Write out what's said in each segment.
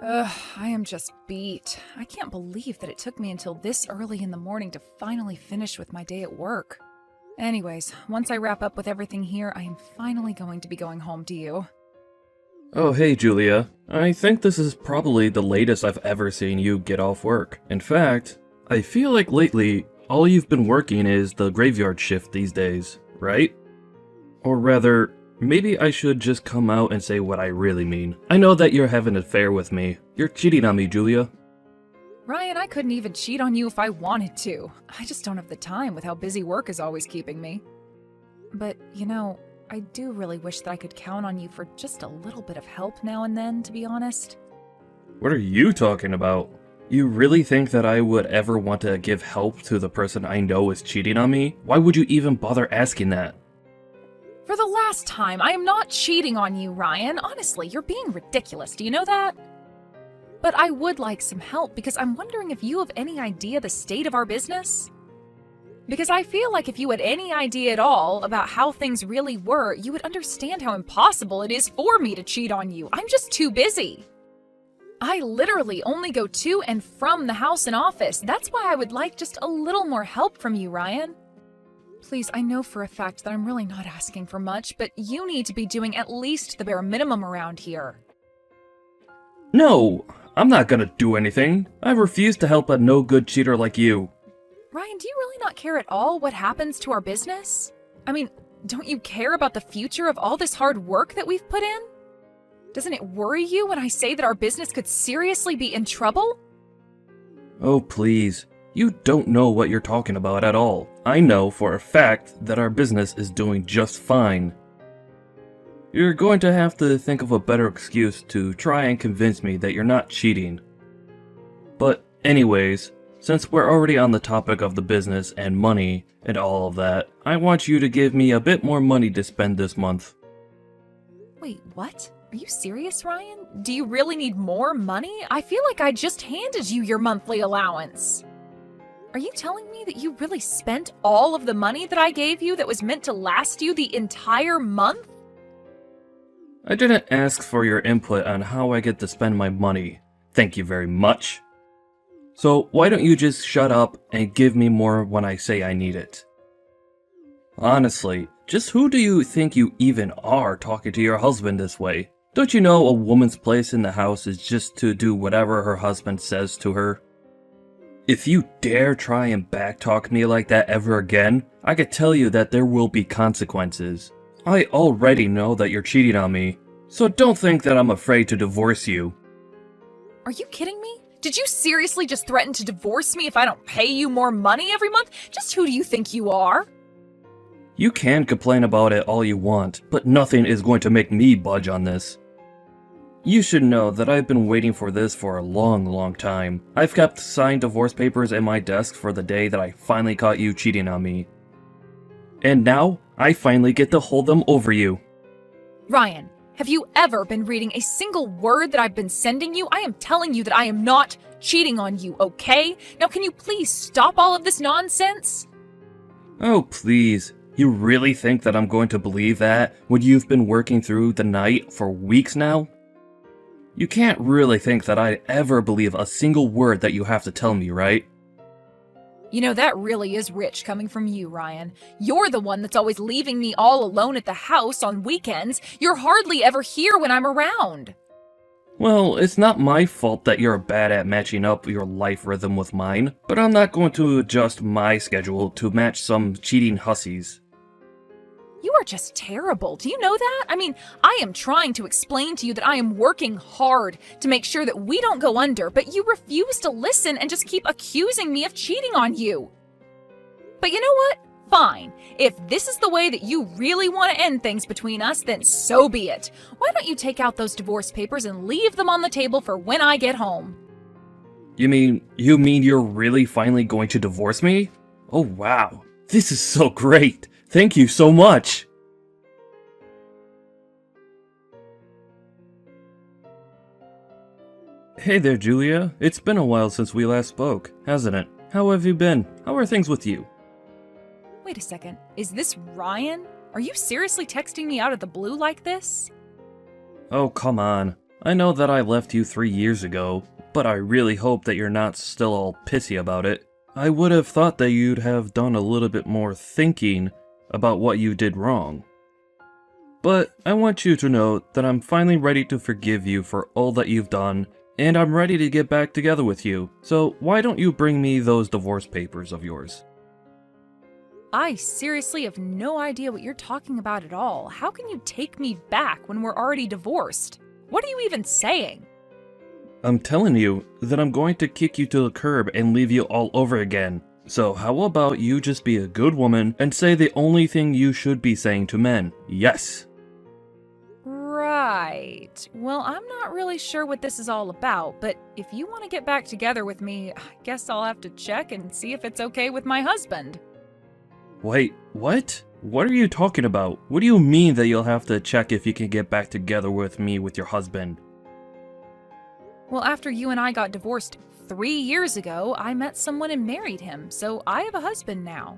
I am just beat. I can't believe that it took me until this early in the morning to finally finish with my day at work. Anyways, once I wrap up with everything here, I am finally going to be going home to you. Oh, hey, Julia. I think this is probably the latest I've ever seen you get off work. In fact, I feel like lately, all you've been working is the graveyard shift these days, right? Or rather, maybe I should just come out and say what I really mean. I know that you're having an affair with me. You're cheating on me, Julia. Ryan, I couldn't even cheat on you if I wanted to. I just don't have the time with how busy work is always keeping me. But, I do really wish that I could count on you for just a little bit of help now and then, to be honest. What are you talking about? You really think that I would ever want to give help to the person I know is cheating on me? Why would you even bother asking that? For the last time, I am not cheating on you, Ryan. Honestly, you're being ridiculous. Do you know that? But I would like some help because I'm wondering if you have any idea the state of our business? Because I feel like if you had any idea at all about how things really were, you would understand how impossible it is for me to cheat on you. I'm just too busy. I literally only go to and from the house and office. That's why I would like just a little more help from you, Ryan. Please, I know for a fact that I'm really not asking for much, but you need to be doing at least the bare minimum around here. No, I'm not gonna do anything. I refuse to help a no-good cheater like you. Ryan, do you really not care at all what happens to our business? I mean, don't you care about the future of all this hard work that we've put in? Doesn't it worry you when I say that our business could seriously be in trouble? Oh, please. You don't know what you're talking about at all. I know for a fact that our business is doing just fine. You're going to have to think of a better excuse to try and convince me that you're not cheating. But anyways, since we're already on the topic of the business and money and all of that, I want you to give me a bit more money to spend this month. Wait, what? Are you serious, Ryan? Do you really need more money? I feel like I just handed you your monthly allowance. Are you telling me that you really spent all of the money that I gave you that was meant to last you the entire month? I didn't ask for your input on how I get to spend my money. Thank you very much. So why don't you just shut up and give me more when I say I need it? Honestly, just who do you think you even are talking to your husband this way? Don't you know a woman's place in the house is just to do whatever her husband says to her? If you dare try and backtalk me like that ever again, I can tell you that there will be consequences. I already know that you're cheating on me, so don't think that I'm afraid to divorce you. Are you kidding me? Did you seriously just threaten to divorce me if I don't pay you more money every month? Just who do you think you are? You can complain about it all you want, but nothing is going to make me budge on this. You should know that I've been waiting for this for a long time. I've kept signed divorce papers in my desk for the day that I finally caught you cheating on me. And now, I finally get to hold them over you. Ryan, have you ever been reading a single word that I've been sending you? I am telling you that I am not cheating on you, okay? Now can you please stop all of this nonsense? Oh, please. You really think that I'm going to believe that when you've been working through the night for weeks now? You can't really think that I'd ever believe a single word that you have to tell me, right? That really is rich coming from you, Ryan. You're the one that's always leaving me all alone at the house on weekends. You're hardly ever here when I'm around. Well, it's not my fault that you're bad at matching up your life rhythm with mine, but I'm not going to adjust my schedule to match some cheating hussies. You are just terrible. Do you know that? I mean, I am trying to explain to you that I am working hard to make sure that we don't go under, but you refuse to listen and just keep accusing me of cheating on you. But you know what? Fine. If this is the way that you really want to end things between us, then so be it. Why don't you take out those divorce papers and leave them on the table for when I get home? You mean you're really finally going to divorce me? Oh wow, this is so great. Thank you so much! Hey there, Julia. It's been a while since we last spoke, hasn't it? How have you been? How are things with you? Wait a second. Is this Ryan? Are you seriously texting me out of the blue like this? Oh, come on. I know that I left you 3 years ago, but I really hope that you're not still all pissy about it. I would have thought that you'd have done a little bit more thinking about what you did wrong. But I want you to know that I'm finally ready to forgive you for all that you've done, and I'm ready to get back together with you. So why don't you bring me those divorce papers of yours? I seriously have no idea what you're talking about at all. How can you take me back when we're already divorced? What are you even saying? I'm telling you that I'm going to kick you to the curb and leave you all over again. So how about you just be a good woman and say the only thing you should be saying to men? Yes. Right. Well, I'm not really sure what this is all about, but if you want to get back together with me, I guess I'll have to check and see if it's okay with my husband. Wait, what? What are you talking about? What do you mean that you'll have to check if you can get back together with me with your husband? Well, after you and I got divorced 3 years ago, I met someone and married him, so I have a husband now.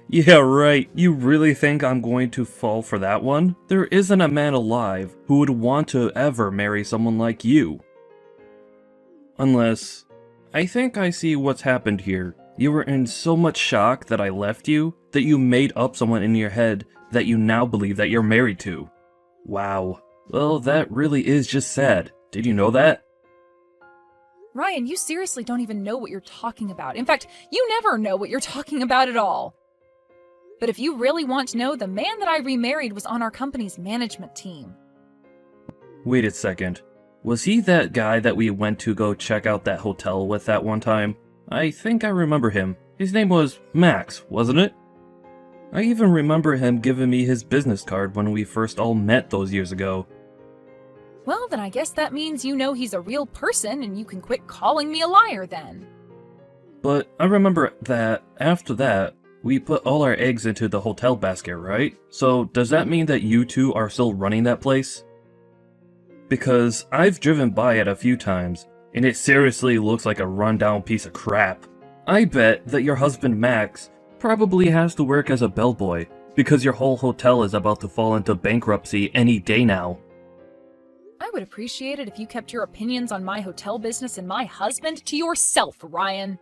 Yeah, right. You really think I'm going to fall for that one? There isn't a man alive who would want to ever marry someone like you. Unless, I think I see what's happened here. You were in so much shock that I left you, that you made up someone in your head that you now believe that you're married to. Wow. Well, that really is just sad. Did you know that? Ryan, you seriously don't even know what you're talking about. In fact, you never know what you're talking about at all. But if you really want to know, the man that I remarried was on our company's management team. Wait a second. Was he that guy that we went to go check out that hotel with that one time? I think I remember him. His name was Max, wasn't it? I even remember him giving me his business card when we first all met those years ago. Well, then I guess that means you know he's a real person and you can quit calling me a liar then. But I remember that, after that, we put all our eggs into the hotel basket, right? So does that mean that you two are still running that place? Because I've driven by it a few times, and it seriously looks like a rundown piece of crap. I bet that your husband Max probably has to work as a bellboy, because your whole hotel is about to fall into bankruptcy any day now. I would appreciate it if you kept your opinions on my hotel business and my husband to yourself, Ryan.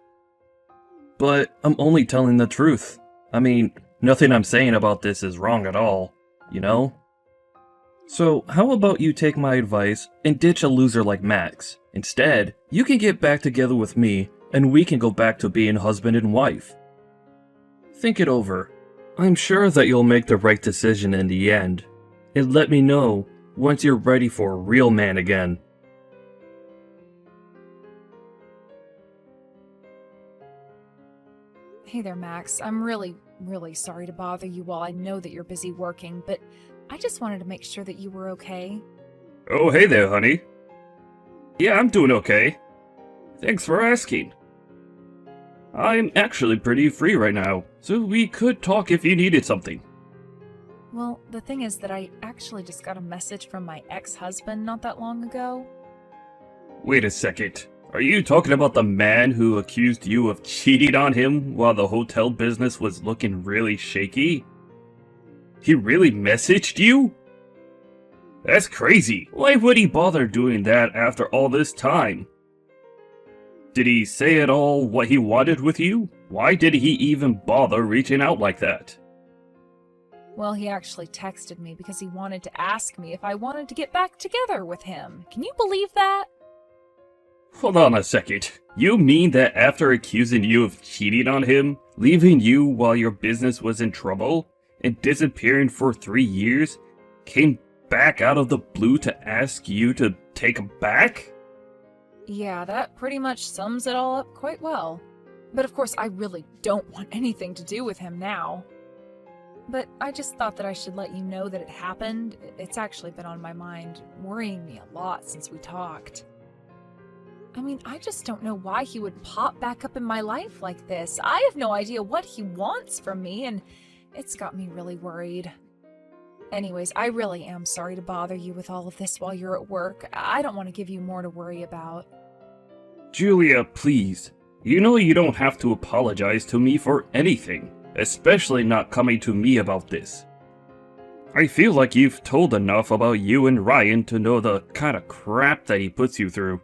But I'm only telling the truth. I mean, nothing I'm saying about this is wrong at all, you know? So how about you take my advice and ditch a loser like Max? Instead, you can get back together with me, and we can go back to being husband and wife. Think it over. I'm sure that you'll make the right decision in the end. And let me know once you're ready for a real man again. Hey there, Max. I'm really sorry to bother you while I know that you're busy working, but I just wanted to make sure that you were okay. Oh, hey there, honey. Yeah, I'm doing okay. Thanks for asking. I'm actually pretty free right now, so we could talk if you needed something. Well, the thing is that I actually just got a message from my ex-husband not that long ago. Wait a second. Are you talking about the man who accused you of cheating on him while the hotel business was looking really shaky? He really messaged you? That's crazy. Why would he bother doing that after all this time? Did he say at all what he wanted with you? Why did he even bother reaching out like that? Well, he actually texted me because he wanted to ask me if I wanted to get back together with him. Can you believe that? Hold on a second. You mean that after accusing you of cheating on him, leaving you while your business was in trouble, and disappearing for 3 years, came back out of the blue to ask you to take him back? Yeah, that pretty much sums it all up quite well. But of course, I really don't want anything to do with him now. But I just thought that I should let you know that it happened. It's actually been on my mind, worrying me a lot since we talked. I mean, I just don't know why he would pop back up in my life like this. I have no idea what he wants from me, and it's got me really worried. Anyways, I really am sorry to bother you with all of this while you're at work. I don't want to give you more to worry about. Julia, please. You know you don't have to apologize to me for anything, especially not coming to me about this. I feel like you've told enough about you and Ryan to know the kind of crap that he puts you through.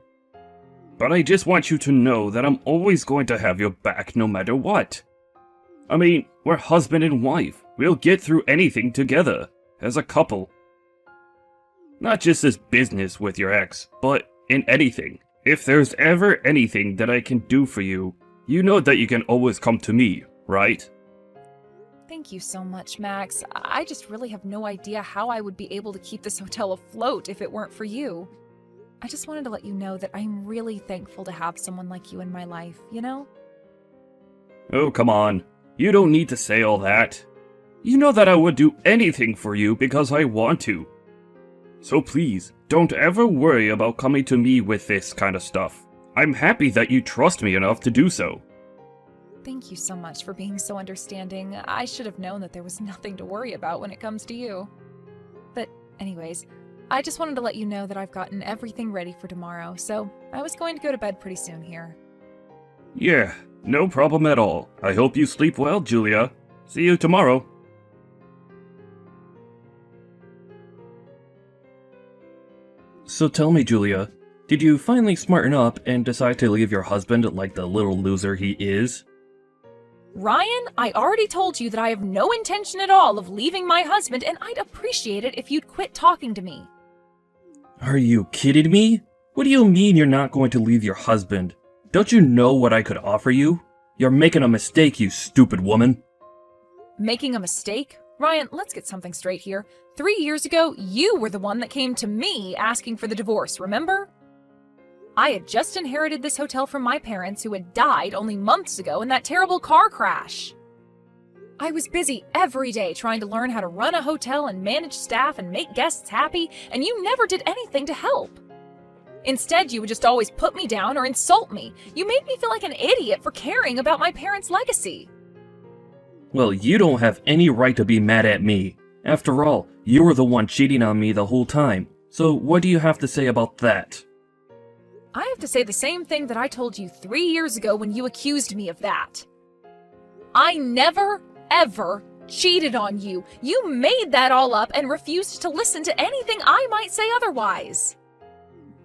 But I just want you to know that I'm always going to have your back no matter what. I mean, we're husband and wife. We'll get through anything together, as a couple. Not just this business with your ex, but in anything. If there's ever anything that I can do for you, you know that you can always come to me, right? Thank you so much, Max. I just really have no idea how I would be able to keep this hotel afloat if it weren't for you. I just wanted to let you know that I'm really thankful to have someone like you in my life, you know? Oh, come on. You don't need to say all that. You know that I would do anything for you because I want to. So please, don't ever worry about coming to me with this kind of stuff. I'm happy that you trust me enough to do so. Thank you so much for being so understanding. I should have known that there was nothing to worry about when it comes to you. But anyways, I just wanted to let you know that I've gotten everything ready for tomorrow, so I was going to go to bed pretty soon here. Yeah, no problem at all. I hope you sleep well, Julia. See you tomorrow. So tell me, Julia, did you finally smarten up and decide to leave your husband like the little loser he is? Ryan, I already told you that I have no intention at all of leaving my husband, and I'd appreciate it if you'd quit talking to me. Are you kidding me? What do you mean you're not going to leave your husband? Don't you know what I could offer you? You're making a mistake, you stupid woman. Making a mistake? Ryan, let's get something straight here. 3 years ago, you were the one that came to me asking for the divorce, remember? I had just inherited this hotel from my parents who had died only months ago in that terrible car crash. I was busy every day trying to learn how to run a hotel and manage staff and make guests happy, and you never did anything to help. Instead, you would just always put me down or insult me. You made me feel like an idiot for caring about my parents' legacy. Well, you don't have any right to be mad at me. After all, you were the one cheating on me the whole time. So what do you have to say about that? I have to say the same thing that I told you 3 years ago when you accused me of that. I never, ever cheated on you. You made that all up and refused to listen to anything I might say otherwise.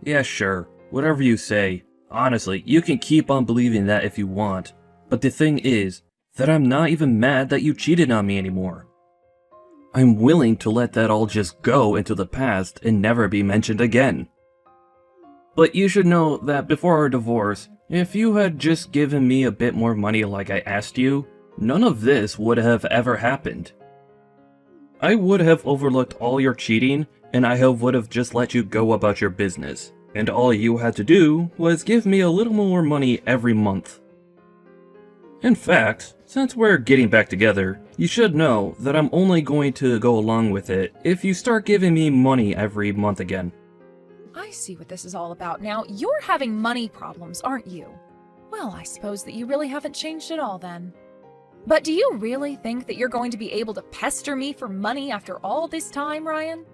Yeah, sure. Whatever you say. Honestly, you can keep on believing that if you want. But the thing is, that I'm not even mad that you cheated on me anymore. I'm willing to let that all just go into the past and never be mentioned again. But you should know that before our divorce, if you had just given me a bit more money like I asked you, none of this would have ever happened. I would have overlooked all your cheating, and I would have just let you go about your business. And all you had to do was give me a little more money every month. In fact, since we're getting back together, you should know that I'm only going to go along with it if you start giving me money every month again. I see what this is all about now. You're having money problems, aren't you? Well, I suppose that you really haven't changed at all then. But do you really think that you're going to be able to pester me for money after all this time, Ryan?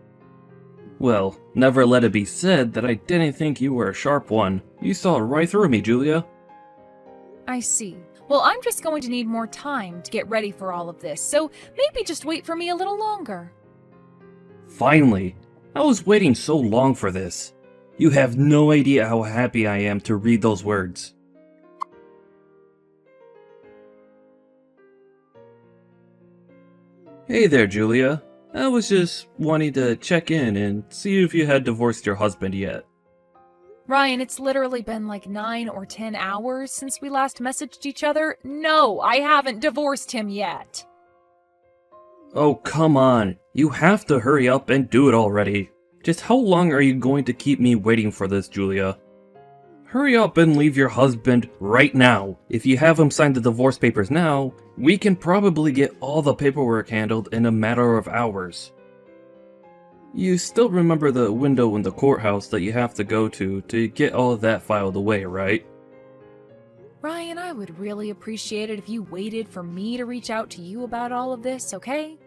Well, never let it be said that I didn't think you were a sharp one. You saw right through me, Julia. I see. Well, I'm just going to need more time to get ready for all of this, so maybe just wait for me a little longer. Finally! I was waiting so long for this. You have no idea how happy I am to read those words. Hey there, Julia. I was just wanting to check in and see if you had divorced your husband yet. Ryan, it's literally been like 9 or 10 hours since we last messaged each other. No, I haven't divorced him yet. Oh, come on. You have to hurry up and do it already. Just how long are you going to keep me waiting for this, Julia? Hurry up and leave your husband right now. If you have him sign the divorce papers now, we can probably get all the paperwork handled in a matter of hours. You still remember the window in the courthouse that you have to go to get all of that filed away, right? Ryan, I would really appreciate it if you waited for me to reach out to you about all of this, okay?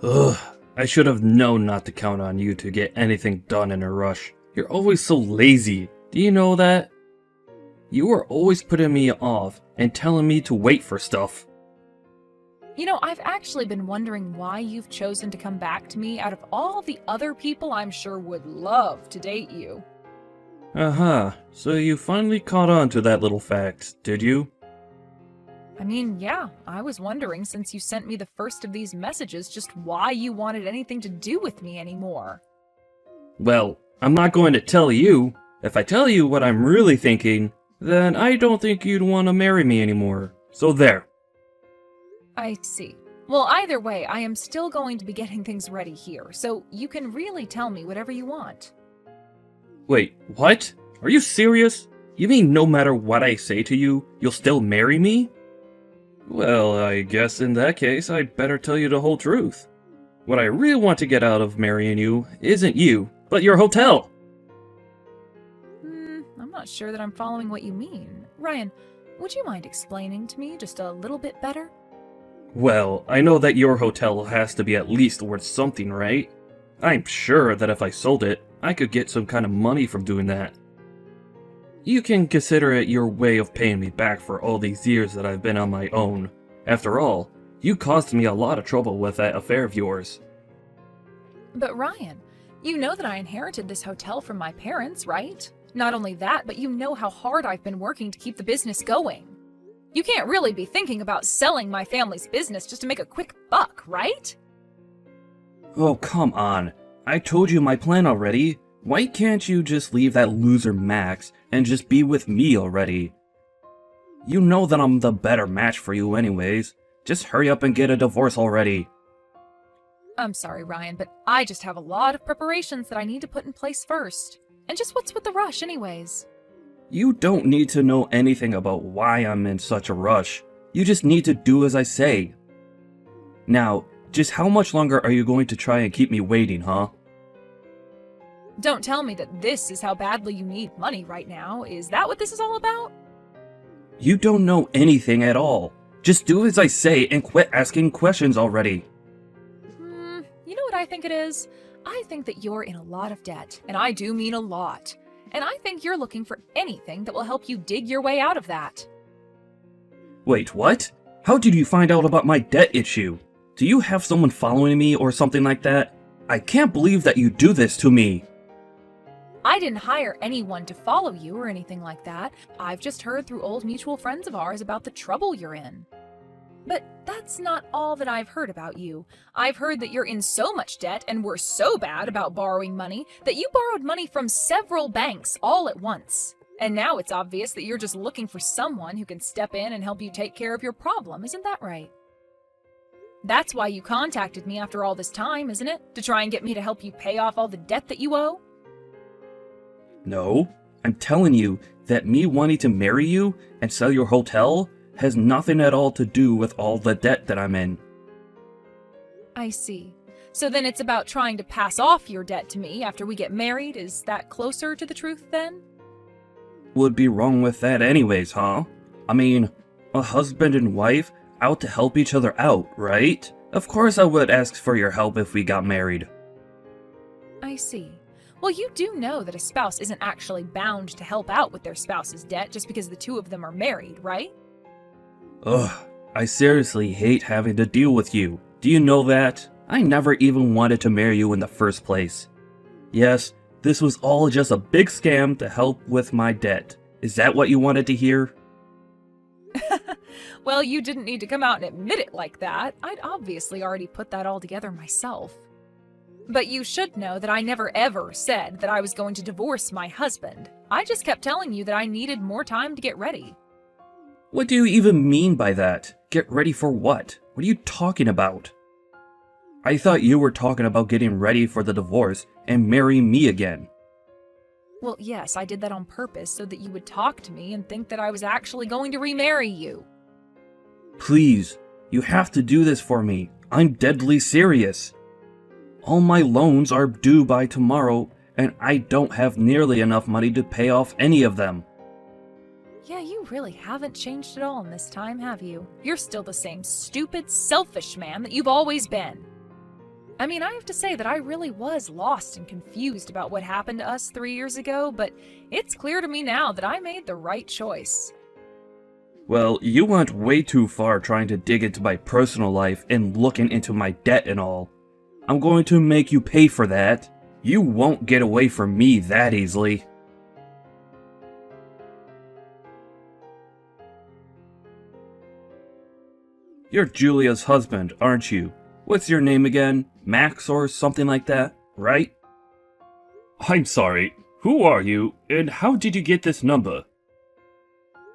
Ugh, I should have known not to count on you to get anything done in a rush. You're always so lazy. Do you know that? You are always putting me off and telling me to wait for stuff. You know, I've actually been wondering why you've chosen to come back to me out of all the other people I'm sure would love to date you. Aha, so you finally caught on to that little fact, did you? I mean, yeah, I was wondering since you sent me the first of these messages just why you wanted anything to do with me anymore. Well, I'm not going to tell you. If I tell you what I'm really thinking, then I don't think you'd want to marry me anymore. So there. I see. Well, either way, I am still going to be getting things ready here, so you can really tell me whatever you want. Wait, what? Are you serious? You mean no matter what I say to you, you'll still marry me? Well, I guess in that case, I'd better tell you the whole truth. What I really want to get out of marrying you isn't you, but your hotel! I'm not sure that I'm following what you mean. Ryan, would you mind explaining to me just a little bit better? Well, I know that your hotel has to be at least worth something, right? I'm sure that if I sold it, I could get some kind of money from doing that. You can consider it your way of paying me back for all these years that I've been on my own. After all, you caused me a lot of trouble with that affair of yours. But Ryan, you know that I inherited this hotel from my parents, right? Not only that, but you know how hard I've been working to keep the business going. You can't really be thinking about selling my family's business just to make a quick buck, right? Oh, come on. I told you my plan already. Why can't you just leave that loser Max and just be with me already? You know that I'm the better match for you anyways. Just hurry up and get a divorce already. I'm sorry, Ryan, but I just have a lot of preparations that I need to put in place first. And just what's with the rush anyways? You don't need to know anything about why I'm in such a rush. You just need to do as I say. Now, just how much longer are you going to try and keep me waiting, huh? Don't tell me that this is how badly you need money right now. Is that what this is all about? You don't know anything at all. Just do as I say and quit asking questions already. You know what I think it is? I think that you're in a lot of debt, and I do mean a lot. And I think you're looking for anything that will help you dig your way out of that. Wait, what? How did you find out about my debt issue? Do you have someone following me or something like that? I can't believe that you do this to me. I didn't hire anyone to follow you or anything like that. I've just heard through old mutual friends of ours about the trouble you're in. But that's not all that I've heard about you. I've heard that you're in so much debt and were so bad about borrowing money that you borrowed money from several banks all at once. And now it's obvious that you're just looking for someone who can step in and help you take care of your problem, isn't that right? That's why you contacted me after all this time, isn't it? To try and get me to help you pay off all the debt that you owe? No, I'm telling you that me wanting to marry you and sell your hotel has nothing at all to do with all the debt that I'm in. I see. So then it's about trying to pass off your debt to me after we get married? Is that closer to the truth then? Would be wrong with that anyways, huh? I mean, a husband and wife out to help each other out, right? Of course I would ask for your help if we got married. I see. Well, you do know that a spouse isn't actually bound to help out with their spouse's debt just because the two of them are married, right? Ugh, I seriously hate having to deal with you. Do you know that? I never even wanted to marry you in the first place. Yes, this was all just a big scam to help with my debt. Is that what you wanted to hear? Well, you didn't need to come out and admit it like that. I'd obviously already put that all together myself. But you should know that I never ever said that I was going to divorce my husband. I just kept telling you that I needed more time to get ready. What do you even mean by that? Get ready for what? What are you talking about? I thought you were talking about getting ready for the divorce and marrying me again. Well, yes, I did that on purpose so that you would talk to me and think that I was actually going to remarry you. Please, you have to do this for me. I'm deadly serious. All my loans are due by tomorrow, and I don't have nearly enough money to pay off any of them. Yeah, you really haven't changed at all in this time, have you? You're still the same stupid, selfish man that you've always been. I mean, I have to say that I really was lost and confused about what happened to us 3 years ago, but it's clear to me now that I made the right choice. Well, you went way too far trying to dig into my personal life and looking into my debt and all. I'm going to make you pay for that. You won't get away from me that easily. You're Julia's husband, aren't you? What's your name again? Max or something like that, right? I'm sorry. Who are you, and how did you get this number?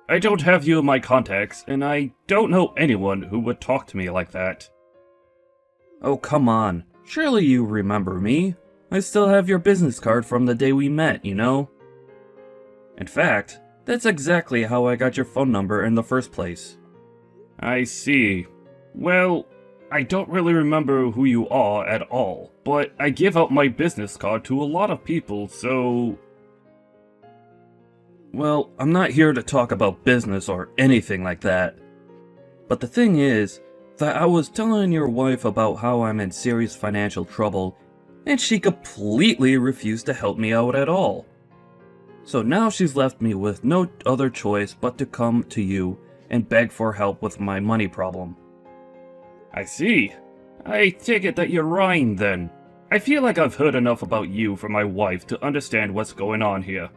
I don't have you in my contacts, and I don't know anyone who would talk to me like that. Oh, come on. Surely you remember me. I still have your business card from the day we met, you know? In fact, that's exactly how I got your phone number in the first place. I see. Well, I don't really remember who you are at all, but I give out my business card to a lot of people, so... Well, I'm not here to talk about business or anything like that. But the thing is, that I was telling your wife about how I'm in serious financial trouble, and she completely refused to help me out at all. So now she's left me with no other choice but to come to you and beg for help with my money problem. I see. I take it that you're Ryan then. I feel like I've heard enough about you from my wife to understand what's going on here.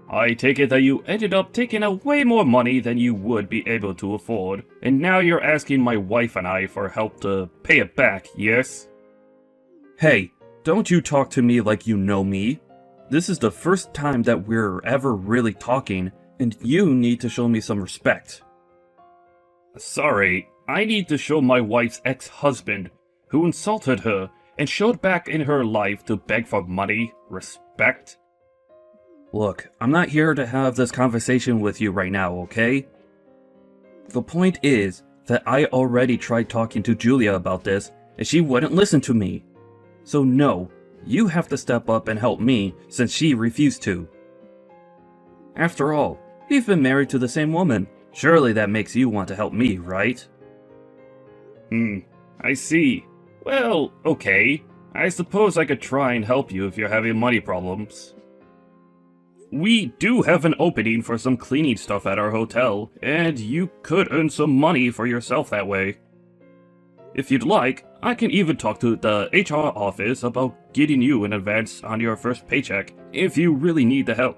I take it that you ended up taking out way more money than you would be able to afford, and now you're asking my wife and I for help to pay it back, yes? Hey, don't you talk to me like you know me. This is the first time that we're ever really talking, and you need to show me some respect. Sorry, I need to show my wife's ex-husband, who insulted her and showed back in her life to beg for money, respect? Look, I'm not here to have this conversation with you right now, okay? The point is that I already tried talking to Julia about this, and she wouldn't listen to me. So no, you have to step up and help me since she refused to. After all, we've been married to the same woman. Surely that makes you want to help me, right? I see. Well, okay. I suppose I could try and help you if you're having money problems. We do have an opening for some cleaning stuff at our hotel, and you could earn some money for yourself that way. If you'd like, I can even talk to the HR office about getting you an advance on your first paycheck if you really need the help.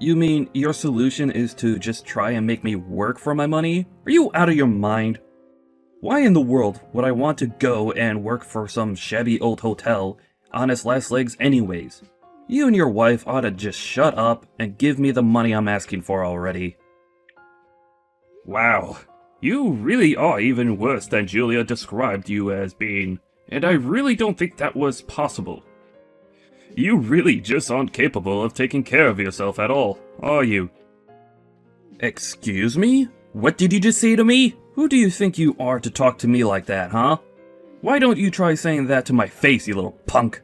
You mean your solution is to just try and make me work for my money? Are you out of your mind? Why in the world would I want to go and work for some shabby old hotel on its last legs anyways? You and your wife ought to just shut up and give me the money I'm asking for already. Wow, you really are even worse than Julia described you as being, and I really don't think that was possible. You really just aren't capable of taking care of yourself at all, are you? Excuse me? What did you just say to me? Who do you think you are to talk to me like that, huh? Why don't you try saying that to my face, you little punk?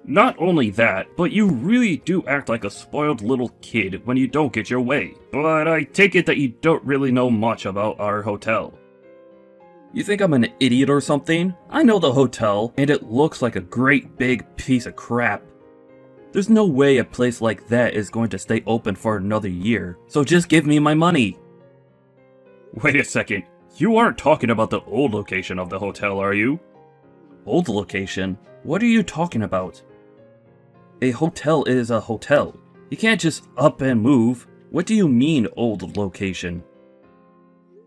Not only that, but you really do act like a spoiled little kid when you don't get your way. But I take it that you don't really know much about our hotel. You think I'm an idiot or something? I know the hotel, and it looks like a great big piece of crap. There's no way a place like that is going to stay open for another year, so just give me my money. Wait a second, you aren't talking about the old location of the hotel, are you? Old location? What are you talking about? A hotel is a hotel. You can't just up and move. What do you mean, old location?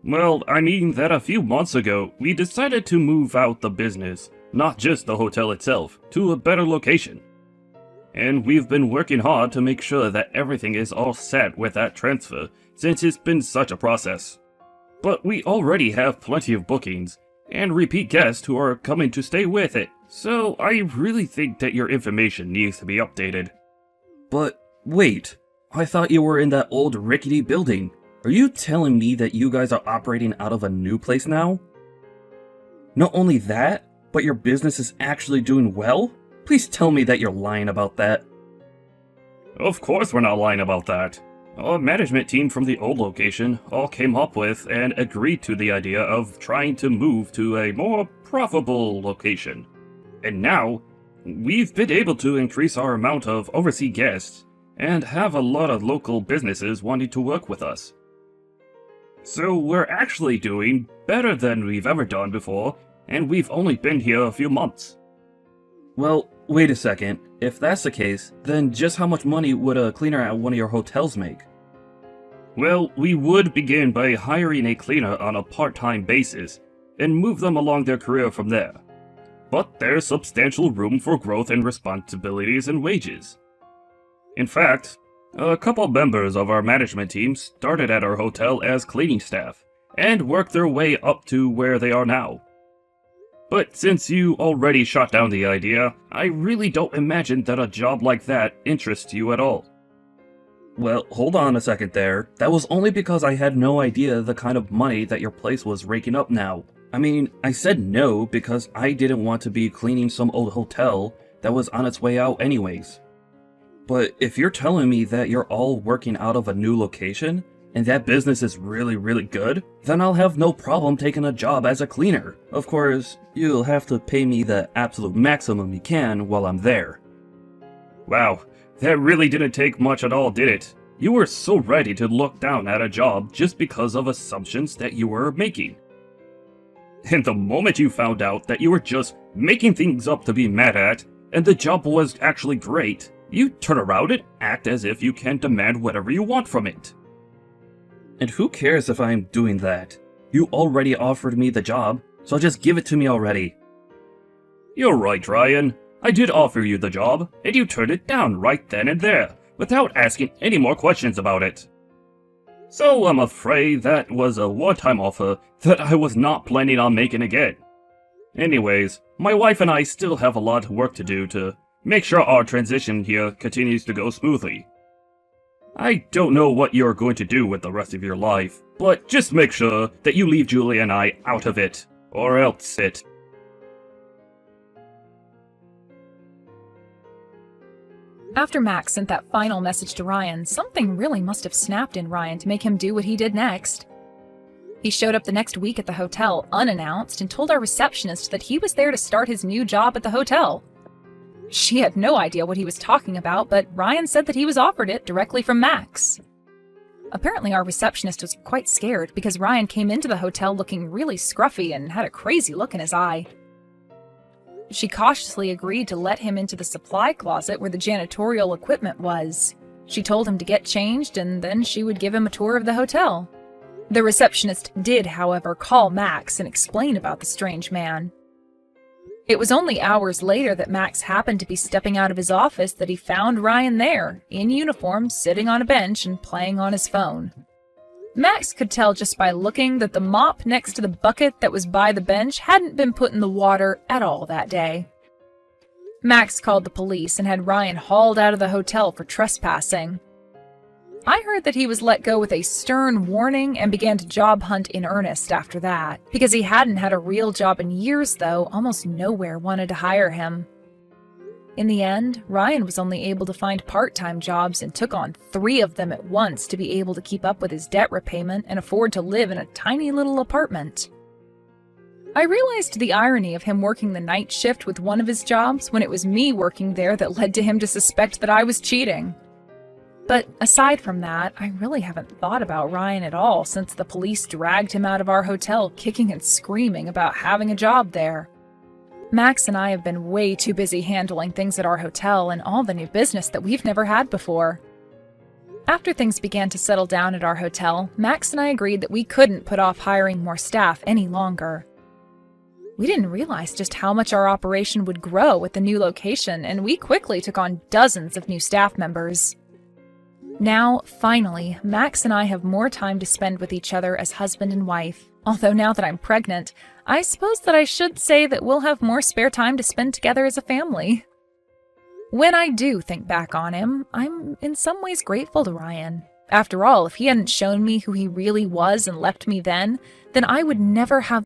Well, I mean that a few months ago, we decided to move out the business, not just the hotel itself, to a better location. And we've been working hard to make sure that everything is all set with that transfer, since it's been such a process. But we already have plenty of bookings, and repeat guests who are coming to stay with it. So I really think that your information needs to be updated. But wait, I thought you were in that old rickety building. Are you telling me that you guys are operating out of a new place now? Not only that, but your business is actually doing well? Please tell me that you're lying about that. Of course we're not lying about that. Our management team from the old location all came up with and agreed to the idea of trying to move to a more profitable location. And now, we've been able to increase our amount of overseas guests, and have a lot of local businesses wanting to work with us. So we're actually doing better than we've ever done before, and we've only been here a few months. Well, wait a second. If that's the case, then just how much money would a cleaner at one of your hotels make? Well, we would begin by hiring a cleaner on a part-time basis, and move them along their career from there. But there's substantial room for growth in responsibilities and wages. In fact, a couple members of our management team started at our hotel as cleaning staff, and worked their way up to where they are now. But since you already shot down the idea, I really don't imagine that a job like that interests you at all. Well, hold on a second there. That was only because I had no idea the kind of money that your place was raking up now. I mean, I said no because I didn't want to be cleaning some old hotel that was on its way out anyways. But if you're telling me that you're all working out of a new location, and that business is really good, then I'll have no problem taking a job as a cleaner. Of course, you'll have to pay me the absolute maximum you can while I'm there. Wow, that really didn't take much at all, did it? You were so ready to look down at a job just because of assumptions that you were making. And the moment you found out that you were just making things up to be mad at, and the job was actually great, you turn around and act as if you can demand whatever you want from it. And who cares if I'm doing that? You already offered me the job, so just give it to me already. You're right, Ryan. I did offer you the job, and you turned it down right then and there, without asking any more questions about it. So I'm afraid that was a one-time offer that I was not planning on making again. Anyways, my wife and I still have a lot of work to do to make sure our transition here continues to go smoothly. I don't know what you're going to do with the rest of your life, but just make sure that you leave Julie and I out of it, or else it. After Max sent that final message to Ryan, something really must have snapped in Ryan to make him do what he did next. He showed up the next week at the hotel unannounced and told our receptionist that he was there to start his new job at the hotel. She had no idea what he was talking about, but Ryan said that he was offered it directly from Max. Apparently our receptionist was quite scared because Ryan came into the hotel looking really scruffy and had a crazy look in his eye. She cautiously agreed to let him into the supply closet where the janitorial equipment was. She told him to get changed and then she would give him a tour of the hotel. The receptionist did, however, call Max and explain about the strange man. It was only hours later that Max happened to be stepping out of his office that he found Ryan there, in uniform, sitting on a bench and playing on his phone. Max could tell just by looking that the mop next to the bucket that was by the bench hadn't been put in the water at all that day. Max called the police and had Ryan hauled out of the hotel for trespassing. I heard that he was let go with a stern warning and began to job hunt in earnest after that. Because he hadn't had a real job in years, though, almost nowhere wanted to hire him. In the end, Ryan was only able to find part-time jobs and took on 3 of them at once to be able to keep up with his debt repayment and afford to live in a tiny little apartment. I realized the irony of him working the night shift with one of his jobs when it was me working there that led to him to suspect that I was cheating. But aside from that, I really haven't thought about Ryan at all since the police dragged him out of our hotel kicking and screaming about having a job there. Max and I have been way too busy handling things at our hotel and all the new business that we've never had before. After things began to settle down at our hotel, Max and I agreed that we couldn't put off hiring more staff any longer. We didn't realize just how much our operation would grow with the new location, and we quickly took on dozens of new staff members. Now, finally, Max and I have more time to spend with each other as husband and wife. Although now that I'm pregnant, I suppose that I should say that we'll have more spare time to spend together as a family. When I do think back on him, I'm in some ways grateful to Ryan. After all, if he hadn't shown me who he really was and left me then I would never have